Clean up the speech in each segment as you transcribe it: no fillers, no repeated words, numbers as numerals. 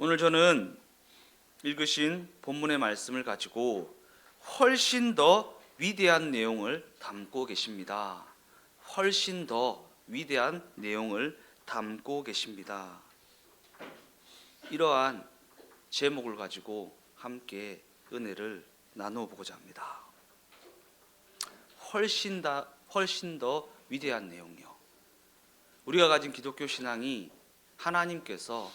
오늘 저는 읽으신 본문의 말씀을 가지고 훨씬 더 위대한 내용을 담고 계십니다. 훨씬 더 위대한 내용을 담고 계십니다. 이러한 제목을 가지고 함께 은혜를 나누어 보고자 합니다. 훨씬 더 위대한 내용이요. 우리가 가진 기독교 신앙이 하나님께서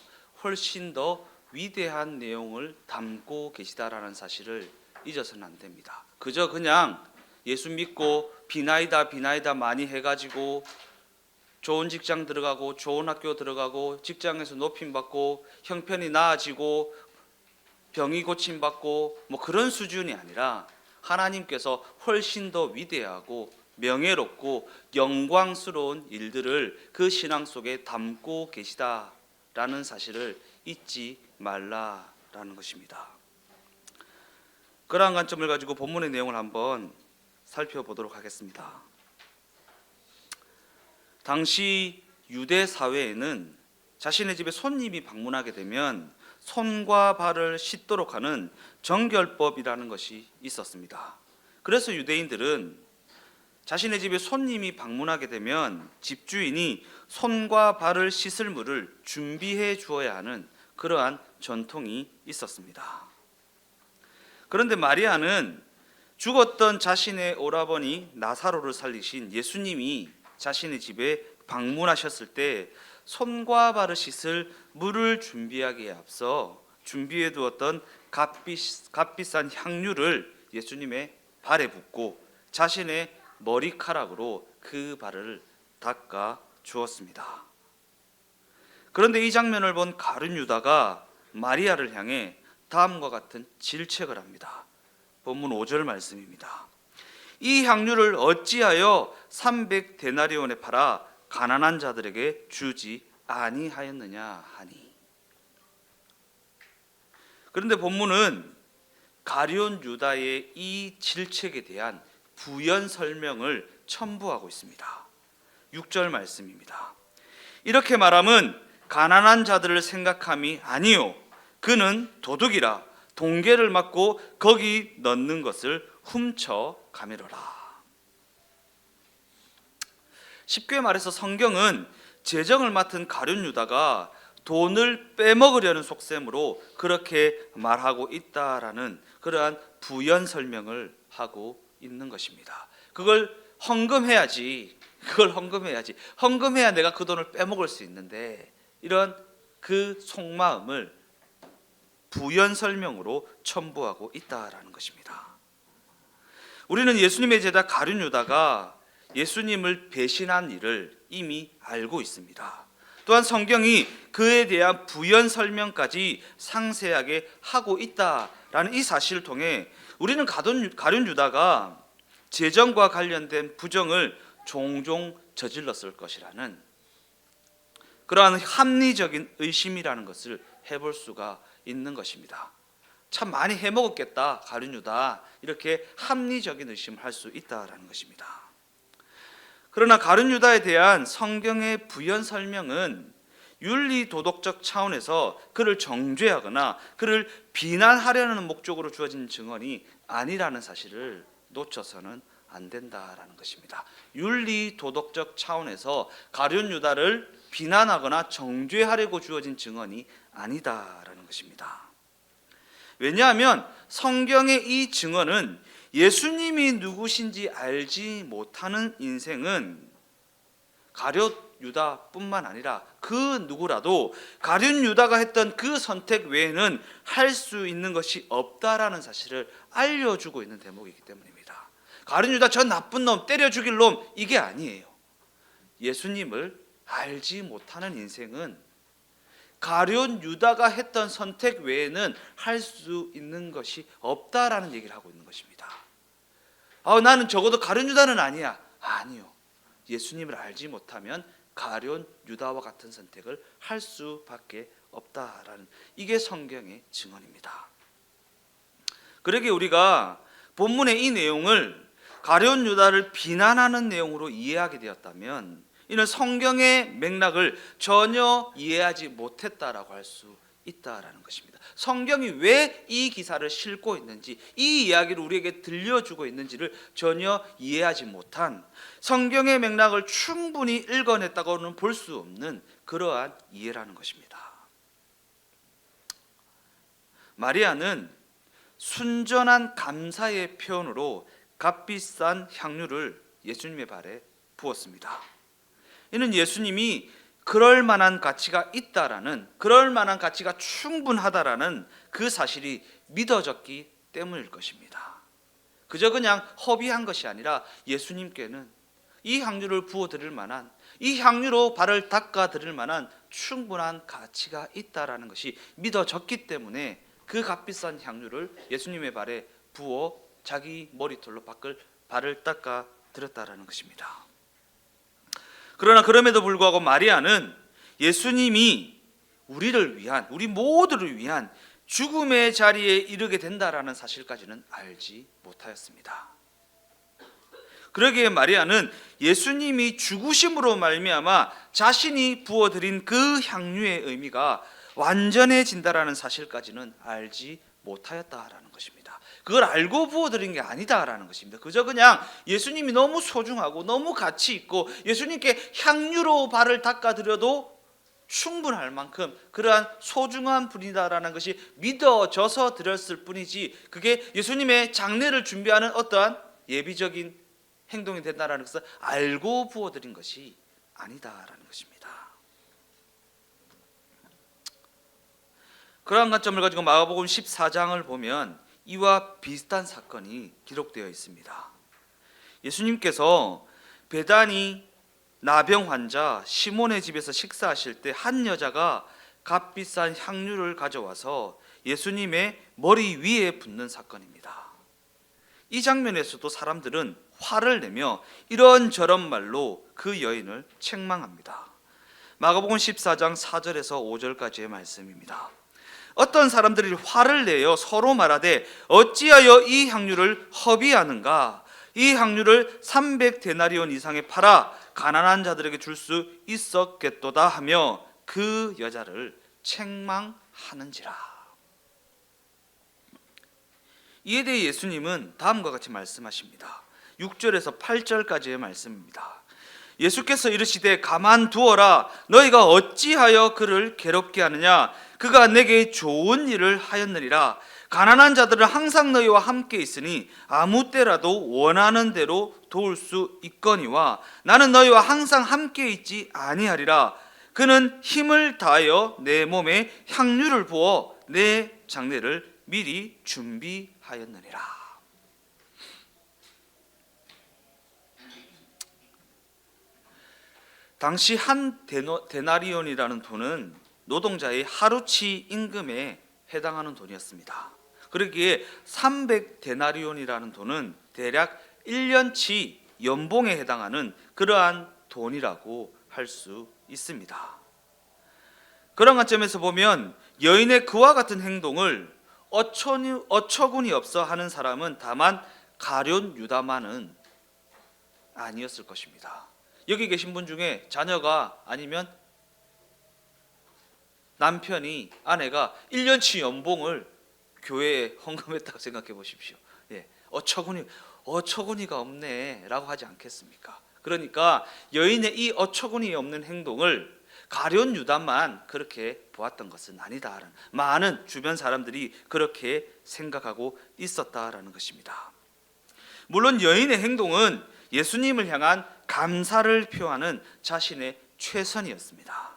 훨씬 더 위대한 내용을 담고 계시다라는 사실을 잊어서는 안 됩니다. 그냥 예수 믿고 비나이다 많이 해가지고 좋은 직장 들어가고 좋은 학교 들어가고 직장에서 높임 받고 형편이 나아지고 병이 고침 받고 그런 수준이 아니라 하나님께서 훨씬 더 위대하고 명예롭고 영광스러운 일들을 그 신앙 속에 담고 계시다라는 사실을 잊지 말라라는 것입니다. 그러한 관점을 가지고 본문의 내용을 한번 살펴보도록 하겠습니다. 당시 유대 사회에는 자신의 집에 손님이 방문하게 되면 손과 발을 씻도록 하는 정결법이라는 것이 있었습니다. 그래서 유대인들은 자신의 집에 손님이 방문하게 되면 집주인이 손과 발을 씻을 물을 준비해 주어야 하는 그러한 전통이 있었습니다. 그런데 마리아는 죽었던 자신의 오라버니 나사로를 살리신 예수님이 자신의 집에 방문하셨을 때 손과 발을 씻을 물을 준비하기에 앞서 준비해 두었던 값비싼 향유를 예수님의 발에 붓고 자신의 머리카락으로 그 발을 닦아 주었습니다. 그런데 이 장면을 본 가룟 유다가 마리아를 향해 다음과 같은 질책을 합니다. 본문 5절 말씀입니다. 이 향유를 어찌하여 300데나리온에 팔아 가난한 자들에게 주지 아니하였느냐 하니. 그런데 본문은 가룟 유다의 이 질책에 대한 부연 설명을 첨부하고 있습니다. 6절 말씀입니다. 이렇게 말함은 가난한 자들을 생각함이 아니요 그는 도둑이라 동계를 맞고 거기 넣는 것을 훔쳐 가매러라. 쉽게 말해서 성경은 재정을 맡은 가룟 유다가 돈을 빼먹으려는 속셈으로 그렇게 말하고 있다라는 그러한 부연 설명을 하고 있는 것입니다. 그걸 헌금해야지. 헌금해야 내가 그 돈을 빼먹을 수 있는데 이런 그 속마음을 부연 설명으로 첨부하고 있다라는 것입니다. 우리는 예수님의 제자 가룟 유다가 예수님을 배신한 일을 이미 알고 있습니다. 또한 성경이 그에 대한 부연 설명까지 상세하게 하고 있다라는 이 사실을 통해 우리는 가룟 유다가 재정과 관련된 부정을 종종 저질렀을 것이라는 그러한 합리적인 의심이라는 것을 해볼 수가 있는 것입니다. 참 많이 해먹었겠다 가룟 유다, 이렇게 합리적인 의심을 할 수 있다라는 것입니다. 그러나 가룟 유다에 대한 성경의 부연 설명은 윤리 도덕적 차원에서 그를 정죄하거나 그를 비난하려는 목적으로 주어진 증언이 아니라는 사실을 놓쳐서는 안 된다라는 것입니다. 윤리 도덕적 차원에서 가룟 유다를 비난하거나 정죄하려고 주어진 증언이 아니다라는 것입니다. 왜냐하면 성경의 이 증언은 예수님이 누구신지 알지 못하는 인생은 가룟 유다뿐만 아니라 그 누구라도 가룟 유다가 했던 그 선택 외에는 할 수 있는 것이 없다라는 사실을 알려주고 있는 대목이기 때문입니다. 가룟 유다 저 나쁜 놈, 때려 죽일 놈, 이게 아니에요. 예수님을 알지 못하는 인생은 가룟 유다가 했던 선택 외에는 할 수 있는 것이 없다라는 얘기를 하고 있는 것입니다. 나는 적어도 가룟 유다는 아니야. 아니요. 예수님을 알지 못하면 가룟 유다와 같은 선택을 할 수밖에 없다라는 이게 성경의 증언입니다. 그러기에 우리가 본문의 이 내용을 가룟 유다를 비난하는 내용으로 이해하게 되었다면 이는 성경의 맥락을 전혀 이해하지 못했다라고 할 수 있다라는 것입니다. 성경이 왜 이 기사를 싣고 있는지, 이 이야기를 우리에게 들려주고 있는지를 전혀 이해하지 못한, 성경의 맥락을 충분히 읽어냈다고는 볼 수 없는 그러한 이해라는 것입니다. 마리아는 순전한 감사의 표현으로 값비싼 향유를 예수님의 발에 부었습니다. 이는 예수님이 그럴 만한 가치가 있다라는, 그럴 만한 가치가 충분하다라는 그 사실이 믿어졌기 때문일 것입니다. 그저 그냥 허비한 것이 아니라 예수님께는 이 향유를 부어드릴 만한, 이 향유로 발을 닦아드릴 만한 충분한 가치가 있다라는 것이 믿어졌기 때문에 그 값비싼 향유를 예수님의 발에 부어 자기 머리털로 발을 닦아드렸다라는 것입니다. 그러나 그럼에도 불구하고 마리아는 예수님이 우리를 위한, 우리 모두를 위한 죽음의 자리에 이르게 된다라는 사실까지는 알지 못하였습니다. 그러기에 마리아는 예수님이 죽으심으로 말미암아 자신이 부어드린 그 향유의 의미가 완전해진다라는 사실까지는 알지 못하였다라는 것입니다. 그걸 알고 부어드린 게 아니다라는 것입니다. 그저 그냥 예수님이 너무 소중하고 너무 가치 있고 예수님께 향유로 발을 닦아드려도 충분할 만큼 그러한 소중한 분이다라는 것이 믿어져서 드렸을 뿐이지, 그게 예수님의 장례를 준비하는 어떠한 예비적인 행동이 된다라는 것을 알고 부어드린 것이 아니다라는 것입니다. 그러한 관점을 가지고 마가복음 14장을 보면 이와 비슷한 사건이 기록되어 있습니다. 예수님께서 베다니 나병 환자 시몬의 집에서 식사하실 때 한 여자가 값비싼 향유를 가져와서 예수님의 머리 위에 붓는 사건입니다. 이 장면에서도 사람들은 화를 내며 이런저런 말로 그 여인을 책망합니다. 마가복음 14장 4절에서 5절까지의 말씀입니다. 어떤 사람들이 화를 내어 서로 말하되 어찌하여 이 향유를 허비하는가? 이 향유를 300데나리온 이상에 팔아 가난한 자들에게 줄 수 있었겠도다 하며 그 여자를 책망하는지라. 이에 대해 예수님은 다음과 같이 말씀하십니다. 6절에서 8절까지의 말씀입니다. 예수께서 이르시되 가만두어라. 너희가 어찌하여 그를 괴롭게 하느냐? 그가 내게 좋은 일을 하였느니라. 가난한 자들은 항상 너희와 함께 있으니 아무 때라도 원하는 대로 도울 수 있거니와 나는 너희와 항상 함께 있지 아니하리라. 그는 힘을 다하여 내 몸에 향유를 부어 내 장례를 미리 준비하였느니라. 당시 한 데나리온이라는 돈은 노동자의 하루치 임금에 해당하는 돈이었습니다. 그러기에 300데나리온이라는 돈은 대략 1년치 연봉에 해당하는 그러한 돈이라고 할 수 있습니다. 그런 관점에서 보면 여인의 그와 같은 행동을 어처구니 없어 하는 사람은 다만 가룟 유다만은 아니었을 것입니다. 여기 계신 분 중에 자녀가 아니면 남편이, 아내가 1년치 연봉을 교회에 헌금했다고 생각해 보십시오. 어처구니가 없네 라고 하지 않겠습니까? 그러니까 여인의 이 어처구니 없는 행동을 가룟 유다만 그렇게 보았던 것은 아니다. 많은 주변 사람들이 그렇게 생각하고 있었다라는 것입니다. 물론 여인의 행동은 예수님을 향한 감사를 표하는 자신의 최선이었습니다.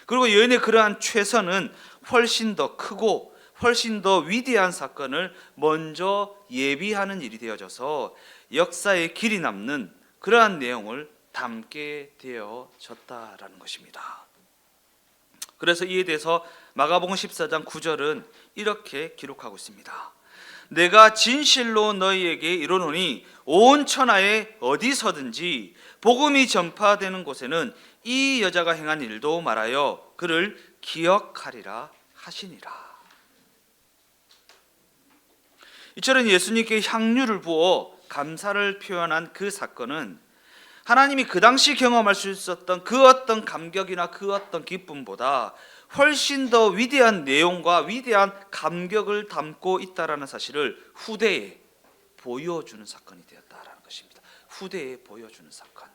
그리고 여인의 그러한 최선은 훨씬 더 크고 훨씬 더 위대한 사건을 먼저 예비하는 일이 되어져서 역사에 길이 남는 그러한 내용을 담게 되어졌다라는 것입니다. 그래서 이에 대해서 마가복음 14장 9절은 이렇게 기록하고 있습니다. 내가 진실로 너희에게 이르노니 온 천하에 어디서든지 복음이 전파되는 곳에는 이 여자가 행한 일도 말하여 그를 기억하리라 하시니라. 이처럼 예수님께 향유를 부어 감사를 표현한 그 사건은 하나님이 그 당시 경험할 수 있었던 그 어떤 감격이나 그 어떤 기쁨보다 훨씬 더 위대한 내용과 위대한 감격을 담고 있다라는 사실을 후대에 보여주는 사건이 되었다라는 것입니다. 후대에 보여주는 사건.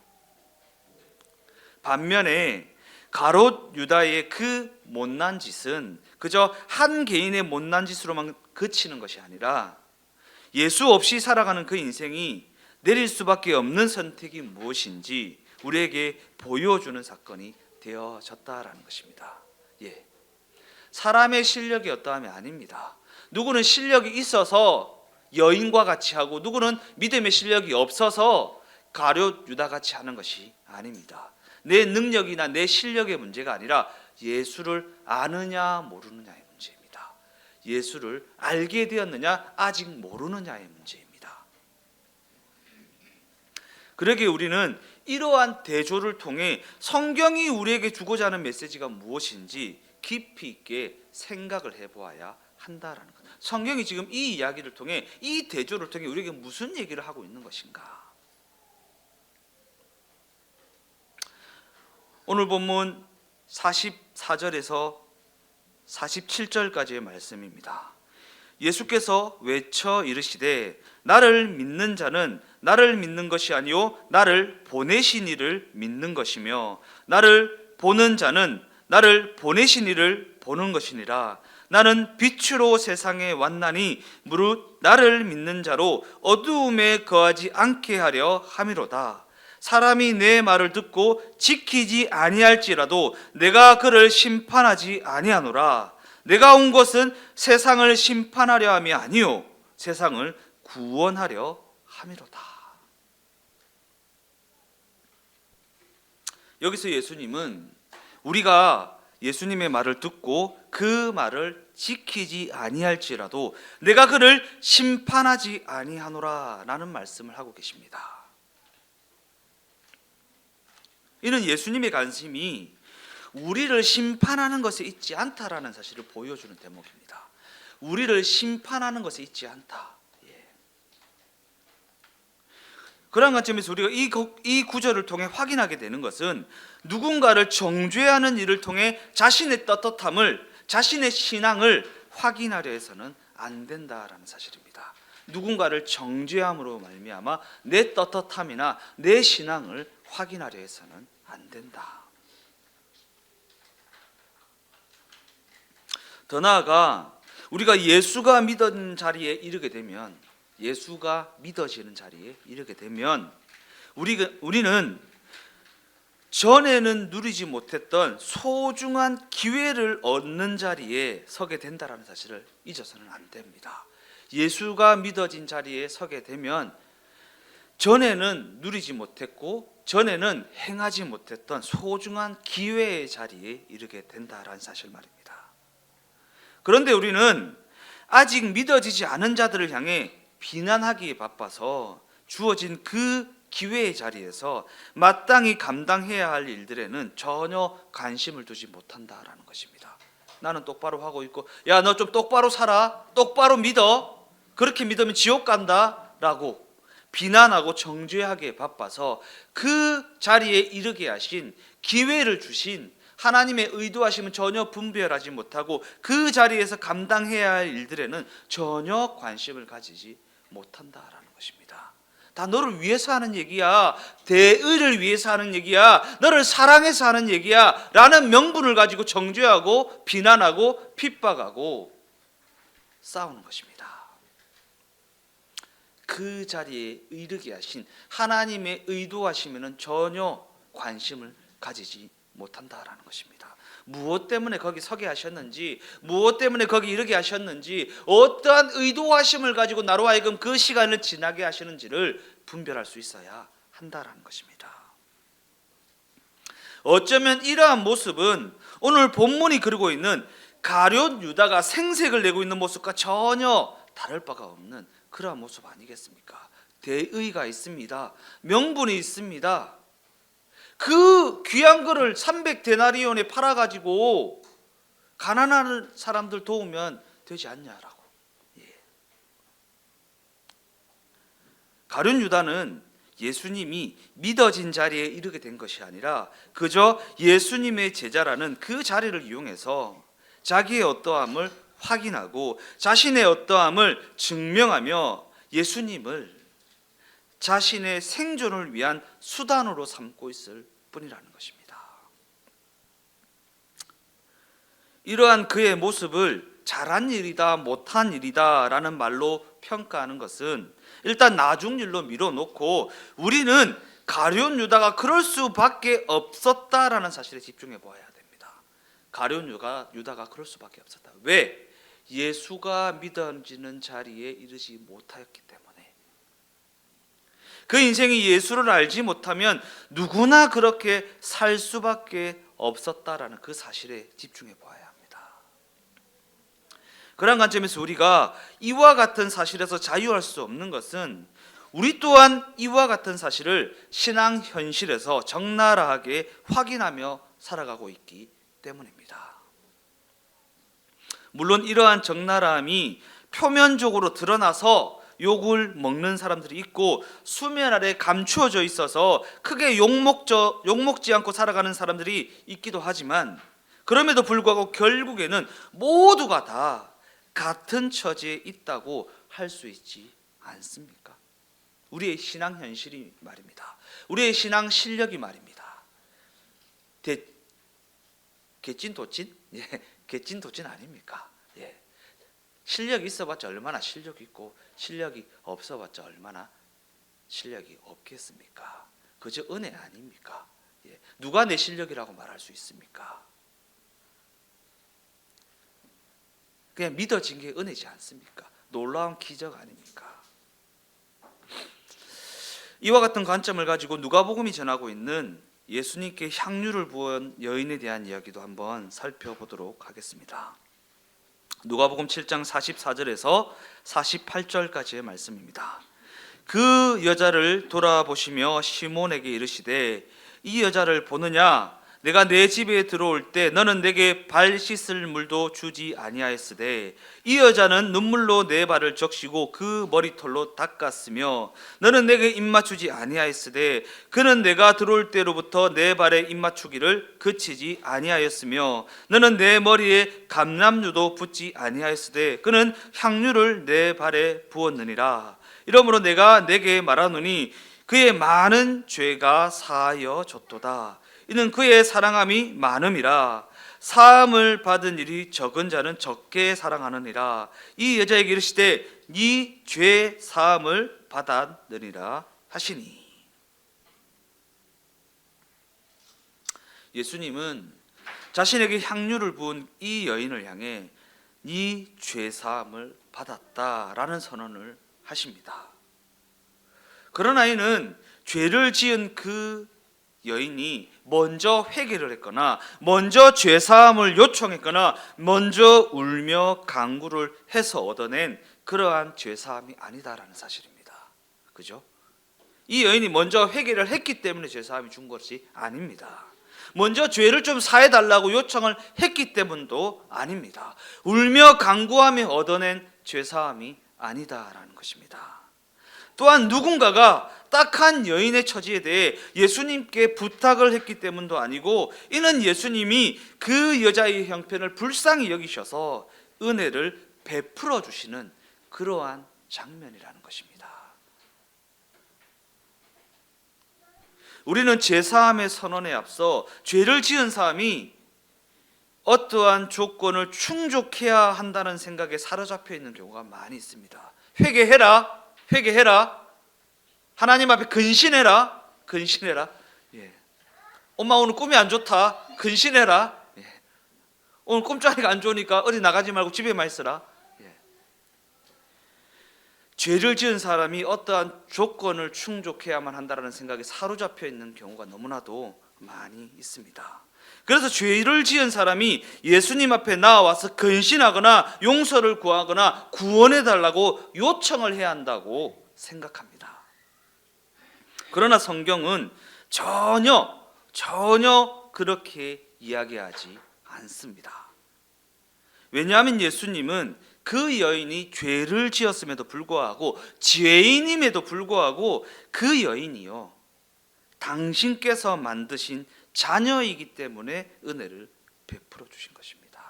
반면에 가롯 유다의 그 못난 짓은 그저 한 개인의 못난 짓으로만 그치는 것이 아니라 예수 없이 살아가는 그 인생이 내릴 수밖에 없는 선택이 무엇인지 우리에게 보여주는 사건이 되어졌다라는 것입니다. 예. 사람의 실력이 어떠함이 아닙니다. 누구는 실력이 있어서 여인과 같이 하고 누구는 믿음의 실력이 없어서 가룟 유다 같이 하는 것이 아닙니다. 내 능력이나 내 실력의 문제가 아니라 예수를 아느냐 모르느냐의 문제입니다. 예수를 알게 되었느냐 아직 모르느냐의 문제입니다. 그러기에 우리는 이러한 대조를 통해 성경이 우리에게 주고자 하는 메시지가 무엇인지 깊이 있게 생각을 해보아야 한다라는 것. 성경이 지금 이 이야기를 통해 이 대조를 통해 우리에게 무슨 얘기를 하고 있는 것인가? 오늘 본문 44절에서 47절까지의 말씀입니다. 예수께서 외쳐 이르시되 나를 믿는 자는 나를 믿는 것이 아니요 나를 보내신 이를 믿는 것이며 나를 보는 자는 나를 보내신 이를 보는 것이니라. 나는 빛으로 세상에 왔나니 무릇 나를 믿는 자로 어두움에 거하지 않게 하려 함이로다. 사람이 내 말을 듣고 지키지 아니할지라도 내가 그를 심판하지 아니하노라. 내가 온 것은 세상을 심판하려 함이 아니요 세상을 구원하려 함이로다. 여기서 예수님은 우리가 예수님의 말을 듣고 그 말을 지키지 아니할지라도 내가 그를 심판하지 아니하노라 라는 말씀을 하고 계십니다. 이는 예수님의 관심이 우리를 심판하는 것에 있지 않다라는 사실을 보여주는 대목입니다. 우리를 심판하는 것에 있지 않다. 그런 관점에서 우리가 이 구절을 통해 확인하게 되는 것은 누군가를 정죄하는 일을 통해 자신의 떳떳함을, 자신의 신앙을 확인하려 해서는 안 된다라는 사실입니다. 누군가를 정죄함으로 말미암아 내 떳떳함이나 내 신앙을 확인하려 해서는 안 된다. 더 나아가 우리가 예수가 믿어지는 자리에 이르게 되면 우리는 전에는 누리지 못했던 소중한 기회를 얻는 자리에 서게 된다는 사실을 잊어서는 안 됩니다. 예수가 믿어진 자리에 서게 되면 전에는 누리지 못했고 전에는 행하지 못했던 소중한 기회의 자리에 이르게 된다라는 사실 말입니다. 그런데 우리는 아직 믿어지지 않은 자들을 향해 비난하기에 바빠서 주어진 그 기회의 자리에서 마땅히 감당해야 할 일들에는 전혀 관심을 두지 못한다라는 것입니다. 나는 똑바로 하고 있고 야 너 좀 똑바로 살아, 똑바로 믿어, 그렇게 믿으면 지옥 간다 라고 비난하고 정죄하기에 바빠서 그 자리에 이르게 하신 기회를 주신 하나님의 의도하심은 전혀 분별하지 못하고 그 자리에서 감당해야 할 일들에는 전혀 관심을 가지지 못한다라는 것입니다. 다 너를 위해서 하는 얘기야, 대의를 위해서 하는 얘기야, 너를 사랑해서 하는 얘기야 라는 명분을 가지고 정죄하고 비난하고 핍박하고 싸우는 것입니다. 그 자리에 이르게 하신 하나님의 의도하심에는 전혀 관심을 가지지 못한다라는 것입니다. 무엇 때문에 거기 서게 하셨는지, 무엇 때문에 거기 이르게 하셨는지, 어떠한 의도하심을 가지고 나로 하여금 그 시간을 지나게 하시는지를 분별할 수 있어야 한다라는 것입니다. 어쩌면 이러한 모습은 오늘 본문이 그리고 있는 가룟 유다가 생색을 내고 있는 모습과 전혀 다를 바가 없는 그러한 모습 아니겠습니까? 대의가 있습니다. 명분이 있습니다. 그 귀한 거를 300데나리온에 팔아가지고 가난한 사람들 도우면 되지 않냐라고. 가룟 유다는 예수님이 믿어진 자리에 이르게 된 것이 아니라 그저 예수님의 제자라는 그 자리를 이용해서 자기의 어떠함을 확인하고 자신의 어떠함을 증명하며 예수님을 자신의 생존을 위한 수단으로 삼고 있을 뿐이라는 것입니다. 이러한 그의 모습을 잘한 일이다 못한 일이다 라는 말로 평가하는 것은 일단 나중일로 밀어놓고 우리는 가룟 유다가 그럴 수밖에 없었다라는 사실에 집중해 보아야 됩니다. 가룟 유다가 그럴 수밖에 없었다. 왜? 예수가 믿어지는 자리에 이르지 못하였기 때문에. 그 인생이 예수를 알지 못하면 누구나 그렇게 살 수밖에 없었다라는 그 사실에 집중해 보아야 합니다. 그런 관점에서 우리가 이와 같은 사실에서 자유할 수 없는 것은 우리 또한 이와 같은 사실을 신앙 현실에서 적나라하게 확인하며 살아가고 있기 때문입니다. 물론 이러한 적나라함이 표면적으로 드러나서 욕을 먹는 사람들이 있고 수면 아래 감추어져 있어서 크게 욕먹지 않고 살아가는 사람들이 있기도 하지만 그럼에도 불구하고 결국에는 모두가 다 같은 처지에 있다고 할 수 있지 않습니까? 우리의 신앙 현실이 말입니다. 우리의 신앙 실력이 말입니다. 개찐도찐? 예, 개찐도찐 아닙니까? 예. 실력이 있어봤자 얼마나 실력이 있고 실력이 없어봤자 얼마나 실력이 없겠습니까? 그저 은혜 아닙니까? 예. 누가 내 실력이라고 말할 수 있습니까? 그냥 믿어진 게 은혜지 않습니까? 놀라운 기적 아닙니까? 이와 같은 관점을 가지고 누가복음이 전하고 있는 예수님께 향유를 부은 여인에 대한 이야기도 한번 살펴보도록 하겠습니다. 누가복음 7장 44절에서 48절까지의 말씀입니다. 그 여자를 돌아보시며 시몬에게 이르시되 이 여자를 보느냐? 내가 내 집에 들어올 때 너는 내게 발 씻을 물도 주지 아니하였으되 이 여자는 눈물로 내 발을 적시고 그 머리털로 닦았으며 너는 내게 입맞추지 아니하였으되 그는 내가 들어올 때로부터 내 발에 입맞추기를 그치지 아니하였으며 너는 내 머리에 감람유도 붓지 아니하였으되 그는 향유를 내 발에 부었느니라. 이러므로 내가 내게 말하노니 그의 많은 죄가 사하여졌도다. 이는 그의 사랑함이 많음이라. 사함을 받은 일이 적은 자는 적게 사랑하느니라. 이 여자에게 이르시되 네 죄 사함을 받았느니라 하시니. 예수님은 자신에게 향유를 부은 이 여인을 향해 네 죄 사함을 받았다라는 선언을 하십니다. 그러나 이는 죄를 지은 그 여인이 먼저 회개를 했거나 먼저 죄사함을 요청했거나 먼저 울며 간구를 해서 얻어낸 그러한 죄사함이 아니다라는 사실입니다. 그죠? 이 여인이 먼저 회개를 했기 때문에 죄사함이 준 것이 아닙니다. 먼저 죄를 좀 사해달라고 요청을 했기 때문도 아닙니다. 울며 간구하며 얻어낸 죄사함이 아니다라는 것입니다. 또한 누군가가 딱한 여인의 처지에 대해 예수님께 부탁을 했기 때문도 아니고 이는 예수님이 그 여자의 형편을 불쌍히 여기셔서 은혜를 베풀어 주시는 그러한 장면이라는 것입니다. 우리는 제사함의 선언에 앞서 죄를 지은 사람이 어떠한 조건을 충족해야 한다는 생각에 사로잡혀 있는 경우가 많이 있습니다. 회개해라. 하나님 앞에 근신해라. 예. 엄마 오늘 꿈이 안 좋다. 근신해라. 예. 오늘 꿈자리가 안 좋으니까 어디 나가지 말고 집에만 있어라. 예. 죄를 지은 사람이 어떠한 조건을 충족해야만 한다는 생각에 사로잡혀 있는 경우가 너무나도 많이 있습니다. 그래서 죄를 지은 사람이 예수님 앞에 나와서 근신하거나 용서를 구하거나 구원해 달라고 요청을 해야 한다고 생각합니다. 그러나 성경은 전혀 그렇게 이야기하지 않습니다. 왜냐하면 예수님은 그 여인이 죄를 지었음에도 불구하고, 죄인임에도 불구하고 그 여인이요, 당신께서 만드신 자녀이기 때문에 은혜를 베풀어 주신 것입니다.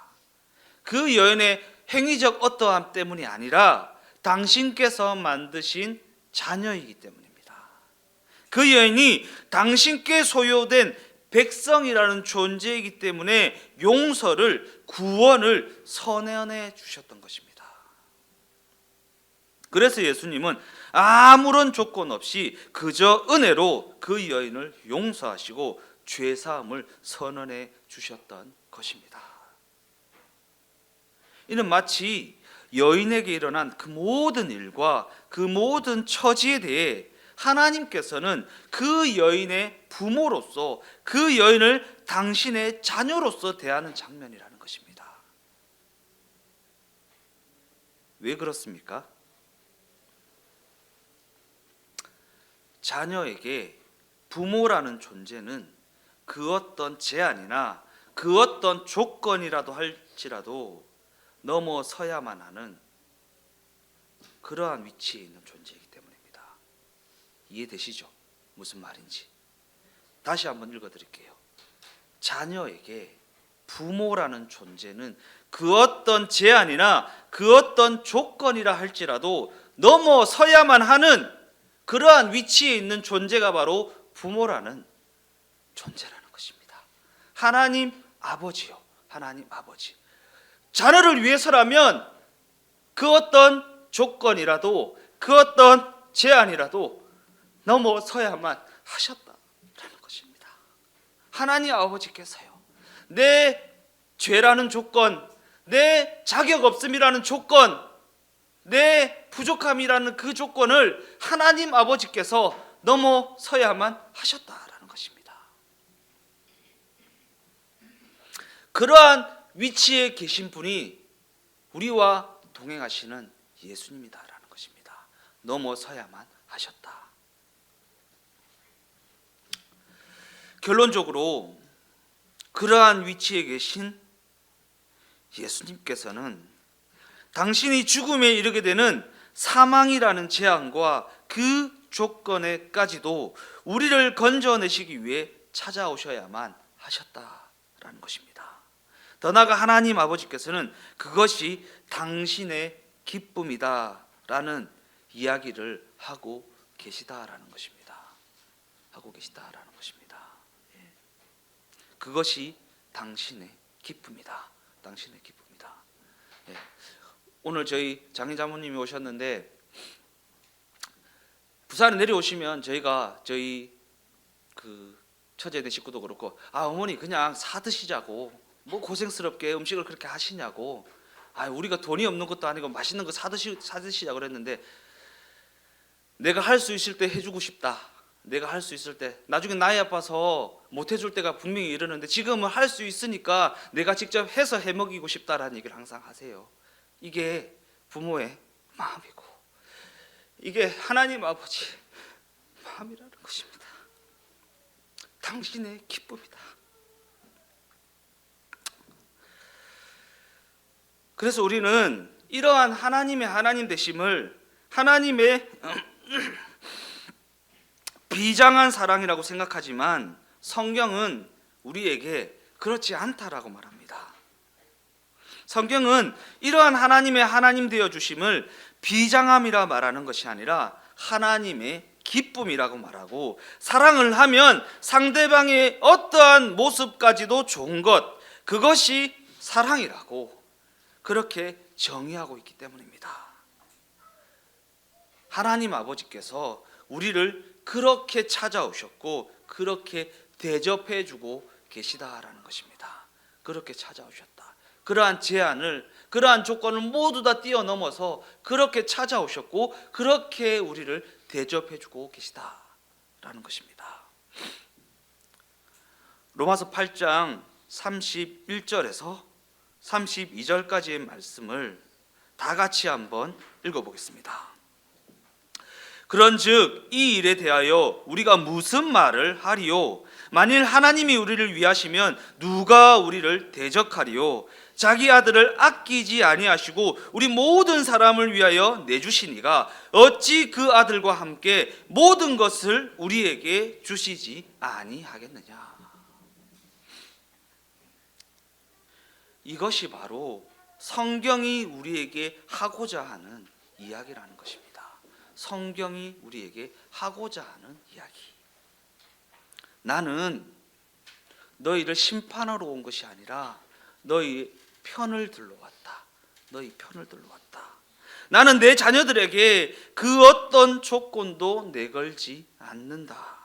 그 여인의 행위적 어떠함 때문이 아니라 당신께서 만드신 자녀이기 때문입니다. 그 여인이 당신께 소유된 백성이라는 존재이기 때문에 용서를, 구원을 선언해 주셨던 것입니다. 그래서 예수님은 아무런 조건 없이 그저 은혜로 그 여인을 용서하시고 죄사함을 선언해 주셨던 것입니다. 이는 마치 여인에게 일어난 그 모든 일과 그 모든 처지에 대해 하나님께서는 그 여인의 부모로서 그 여인을 당신의 자녀로서 대하는 장면이라는 것입니다. 왜 그렇습니까? 자녀에게 부모라는 존재는 그 어떤 제한이나 그 어떤 조건이라도 할지라도 넘어서야만 하는 그러한 위치에 있는 존재이기 때문입니다. 이해되시죠? 무슨 말인지. 다시 한번 읽어드릴게요. 자녀에게 부모라는 존재는 그 어떤 제한이나 그 어떤 조건이라 할지라도 넘어서야만 하는 그러한 위치에 있는 존재가 바로 부모라는 존재라는 것입니다. 하나님 아버지요, 하나님 아버지. 자녀를 위해서라면 그 어떤 조건이라도 그 어떤 제한이라도 넘어서야만 하셨다라는 것입니다. 하나님 아버지께서요, 내 죄라는 조건, 내 자격 없음이라는 조건, 내 부족함이라는 그 조건을 하나님 아버지께서 넘어서야만 하셨다라는 것입니다. 그러한 위치에 계신 분이 우리와 동행하시는 예수님이다라는 것입니다. 넘어서야만 하셨다. 결론적으로 그러한 위치에 계신 예수님께서는 당신이 죽음에 이르게 되는 사망이라는 재앙과 그 조건에까지도 우리를 건져내시기 위해 찾아오셔야만 하셨다라는 것입니다. 더 나아가 하나님 아버지께서는 그것이 당신의 기쁨이다라는 이야기를 하고 계시다라는 것입니다. 하고 계시다라는 것입니다. 그것이 당신의 기쁨이다. 당신의 기쁨이다. 오늘 저희 장인자모님이 오셨는데 부산에 내려오시면 저희가 저희 그 처제된 식구도 그렇고, 어머니 그냥 사 드시자고, 뭐 고생스럽게 음식을 그렇게 하시냐고, 우리가 돈이 없는 것도 아니고 맛있는 거 사 드시자고 그랬는데, 내가 할 수 있을 때 해주고 싶다. 내가 할 수 있을 때, 나중에 나이 아파서 못 해줄 때가 분명히 이르는데 지금은 할 수 있으니까 내가 직접 해서 해먹이고 싶다라는 얘기를 항상 하세요. 이게 부모의 마음이고 이게 하나님 아버지 마음이라는 것입니다. 당신의 기쁨이다. 그래서 우리는 이러한 하나님의 하나님 되심을 하나님의 비장한 사랑이라고 생각하지만 성경은 우리에게 그렇지 않다라고 말합니다. 성경은 이러한 하나님의 하나님 되어 주심을 비장함이라 말하는 것이 아니라 하나님의 기쁨이라고 말하고, 사랑을 하면 상대방의 어떠한 모습까지도 좋은 것, 그것이 사랑이라고 그렇게 정의하고 있기 때문입니다. 하나님 아버지께서 우리를 그렇게 찾아오셨고 그렇게 대접해 주고 계시다라는 것입니다. 그렇게 찾아오셨다. 그러한 제한을, 그러한 조건을 모두 다 뛰어넘어서 그렇게 찾아오셨고 그렇게 우리를 대접해 주고 계시다라는 것입니다. 로마서 8장 31절에서 32절까지의 말씀을 다 같이 한번 읽어보겠습니다. 그런즉 이 일에 대하여 우리가 무슨 말을 하리요? 만일 하나님이 우리를 위하시면 누가 우리를 대적하리요? 자기 아들을 아끼지 아니하시고 우리 모든 사람을 위하여 내주시니가 어찌 그 아들과 함께 모든 것을 우리에게 주시지 아니하겠느냐. 이것이 바로 성경이 우리에게 하고자 하는 이야기라는 것입니다. 성경이 우리에게 하고자 하는 이야기. 나는 너희를 심판하러 온 것이 아니라 너희 편을 들러 왔다. 너희 편을 들러 왔다. 나는 내 자녀들에게 그 어떤 조건도 내걸지 않는다.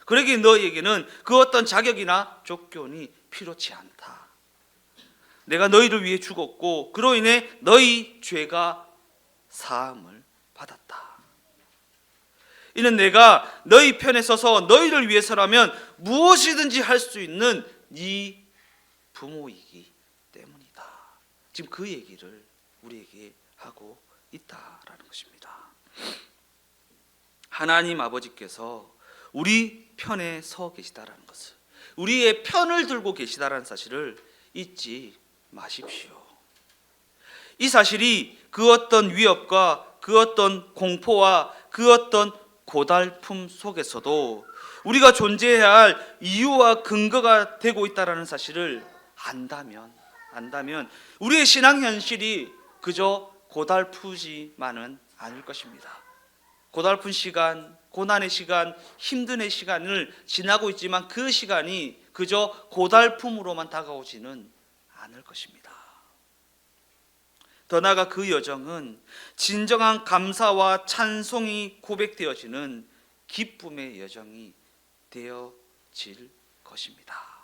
그러기에 너희에게는 그 어떤 자격이나 조건이 필요치 않다. 내가 너희를 위해 죽었고 그로 인해 너희 죄가 사함을 받았다. 이는 내가 너희 편에 서서 너희를 위해서라면 무엇이든지 할 수 있는 네 부모이기 때문이다. 지금 그 얘기를 우리에게 하고 있다라는 것입니다. 하나님 아버지께서 우리 편에 서 계시다라는 것을, 우리의 편을 들고 계시다라는 사실을 잊지 마십시오. 이 사실이 그 어떤 위협과 그 어떤 공포와 그 어떤 고달픔 속에서도 우리가 존재해야 할 이유와 근거가 되고 있다는 사실을 안다면 우리의 신앙 현실이 그저 고달프지만은 않을 것입니다. 고달픈 시간, 고난의 시간, 힘든 시간을 지나고 있지만 그 시간이 그저 고달픔으로만 다가오지는 않을 것입니다. 더 나아가 그 여정은 진정한 감사와 찬송이 고백되어지는 기쁨의 여정이 되어질 것입니다.